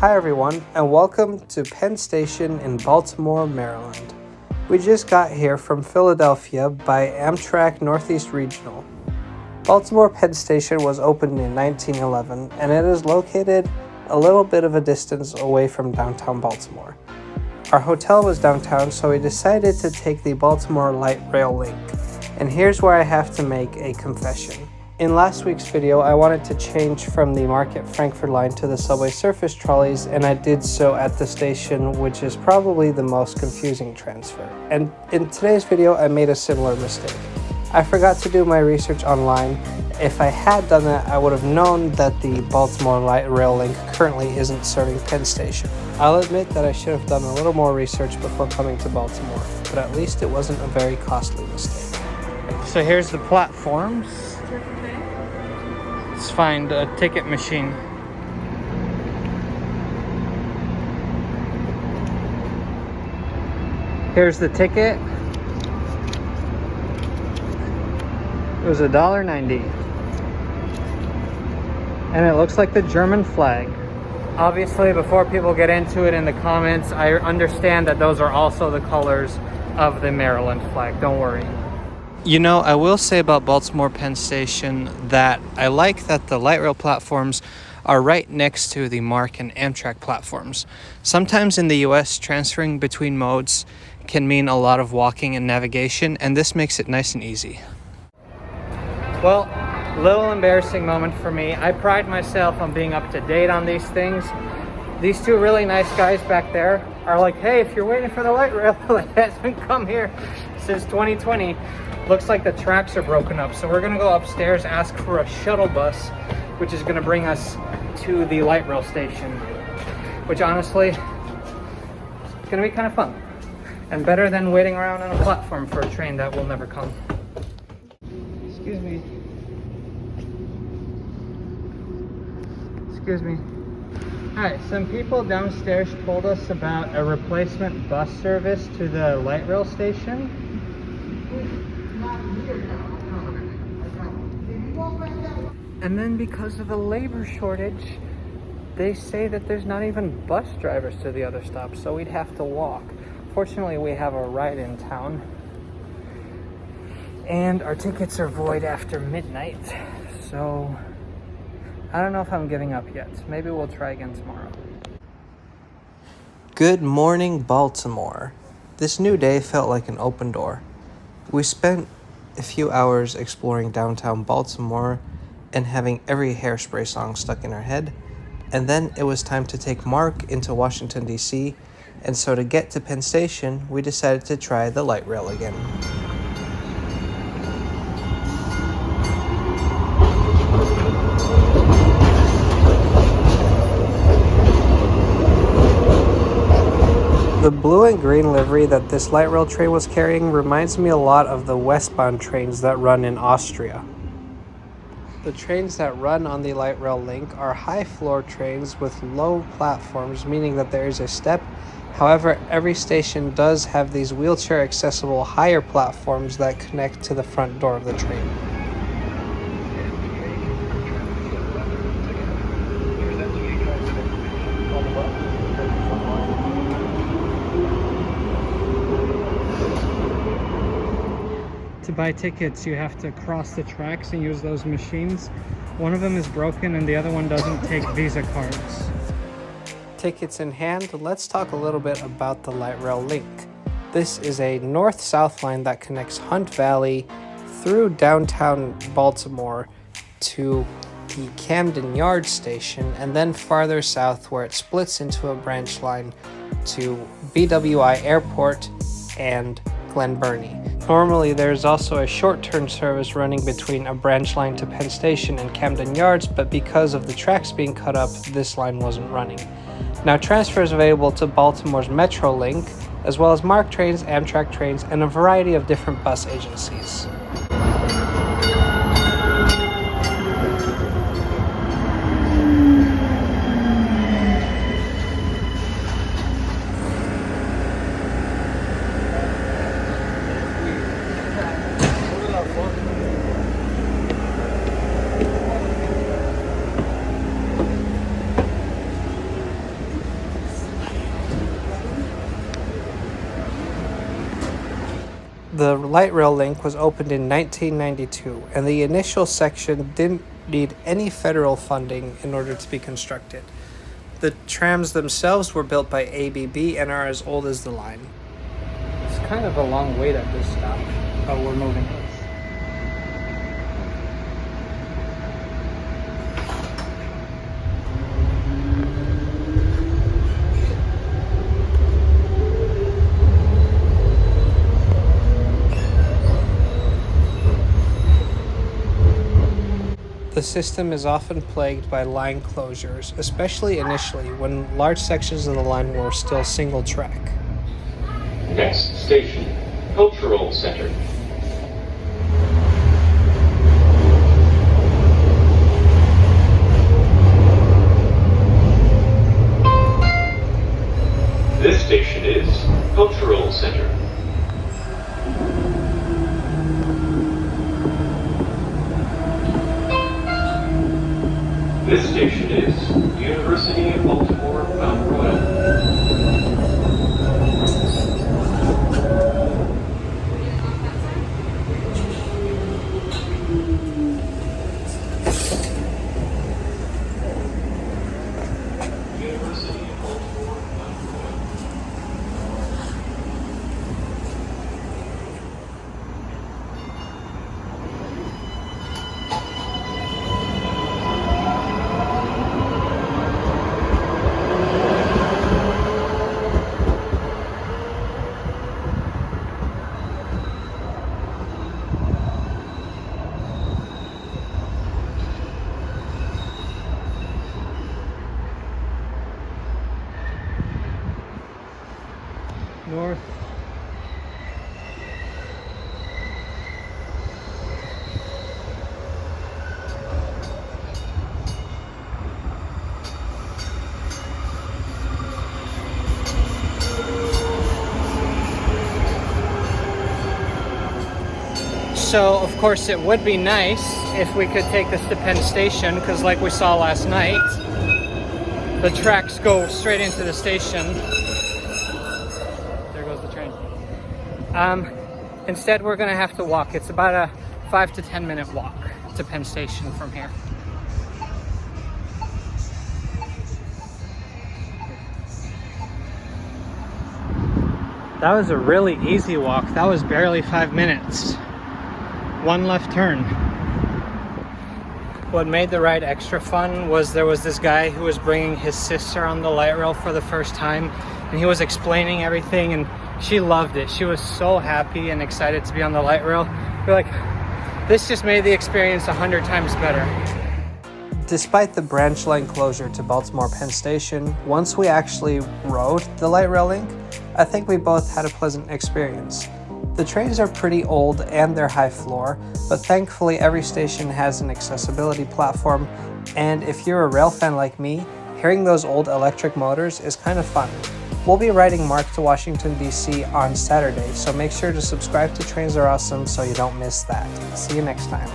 Hi everyone, and welcome to Penn Station in Baltimore, Maryland. We just got here from Philadelphia by Amtrak Northeast Regional. Baltimore Penn Station was opened in 1911, and it is located a little bit of a distance away from downtown Baltimore. Our hotel was downtown, so we decided to take the Baltimore Light Rail Link. And here's where I have to make a confession. In last week's video, I wanted to change from the Market Frankford line to the subway surface trolleys, and I did so at the station, which is probably the most confusing transfer. And in today's video, I made a similar mistake. I forgot to do my research online. If I had done that, I would have known that the Baltimore Light Rail Link currently isn't serving Penn Station. I'll admit that I should have done a little more research before coming to Baltimore, but at least it wasn't a very costly mistake. So here's the platforms. Let's find a ticket machine. Here's the ticket. It was $1.90. And it looks like the German flag. Obviously, before people get into it in the comments, I understand that those are also the colors of the Maryland flag. Don't worry. You know, I will say about Baltimore Penn Station that I like that the light rail platforms are right next to the MARC and Amtrak platforms. Sometimes in the US, transferring between modes can mean a lot of walking and navigation, and this makes it nice and easy. Well, little embarrassing moment for me. I pride myself on being up to date on these things. These two really nice guys back there are like, hey, if you're waiting for the light rail, it hasn't come here since 2020. Looks like the tracks are broken up, so we're gonna go upstairs, ask for a shuttle bus, which is gonna bring us to the light rail station, which honestly is gonna be kind of fun and better than waiting around on a platform for a train that will never come. Excuse me. Excuse me. Hi, some people downstairs told us about a replacement bus service to the light rail station. And then because of the labor shortage, they say that there's not even bus drivers to the other stops, so we'd have to walk. Fortunately, we have a ride in town, and our tickets are void after midnight, so I don't know if I'm giving up yet. Maybe we'll try again tomorrow. Good morning, Baltimore. This new day felt like an open door. We spent a few hours exploring downtown Baltimore and having every Hairspray song stuck in our head, and then it was time to take Mark into Washington, D.C., and so to get to Penn Station, we decided to try the light rail again. The blue and green livery that this light rail train was carrying reminds me a lot of the westbound trains that run in Austria. The trains that run on the light rail link are high floor trains with low platforms, meaning that there is a step. However, every station does have these wheelchair accessible higher platforms that connect to the front door of the train. To buy tickets, you have to cross the tracks and use those machines. One of them is broken and the other one doesn't take Visa cards. Tickets in hand, let's talk a little bit about the light rail link. This is a north-south line that connects Hunt Valley through downtown Baltimore to the Camden Yards station, and then farther south where it splits into a branch line to BWI Airport and Glen Burnie. Normally, there's also a short-term service running between a branch line to Penn Station and Camden Yards, but because of the tracks being cut up, this line wasn't running. Now, transfer is available to Baltimore's Metro Link, as well as MARC trains, Amtrak trains, and a variety of different bus agencies. The light rail link was opened in 1992, and the initial section didn't need any federal funding in order to be constructed. The trams themselves were built by ABB and are as old as the line. It's kind of a long wait at this stop. Oh, we're moving. The system is often plagued by line closures, especially initially when large sections of the line were still single track. Next station, Cultural Center. This station is Cultural Center. This station is University of Baltimore, Mount Royal. North. So, of course, it would be nice if we could take this to Penn Station, because like we saw last night, the tracks go straight into the station. There goes the train. Instead, we're gonna have to walk. It's about a 5 to 10 minute walk to Penn Station from here. That was a really easy walk. That was barely 5 minutes. One left turn. What made the ride extra fun was there was this guy who was bringing his sister on the light rail for the first time, and he was explaining everything, and she loved it. She was so happy and excited to be on the light rail. We're like, this just made the experience 100 times better. Despite the branch line closure to Baltimore Penn Station, once we actually rode the light rail link, I think we both had a pleasant experience. The trains are pretty old and they're high floor, but thankfully every station has an accessibility platform, and if you're a rail fan like me, hearing those old electric motors is kind of fun. We'll be riding Mark to Washington, D.C. on Saturday, so make sure to subscribe to Trains Are Awesome so you don't miss that. See you next time.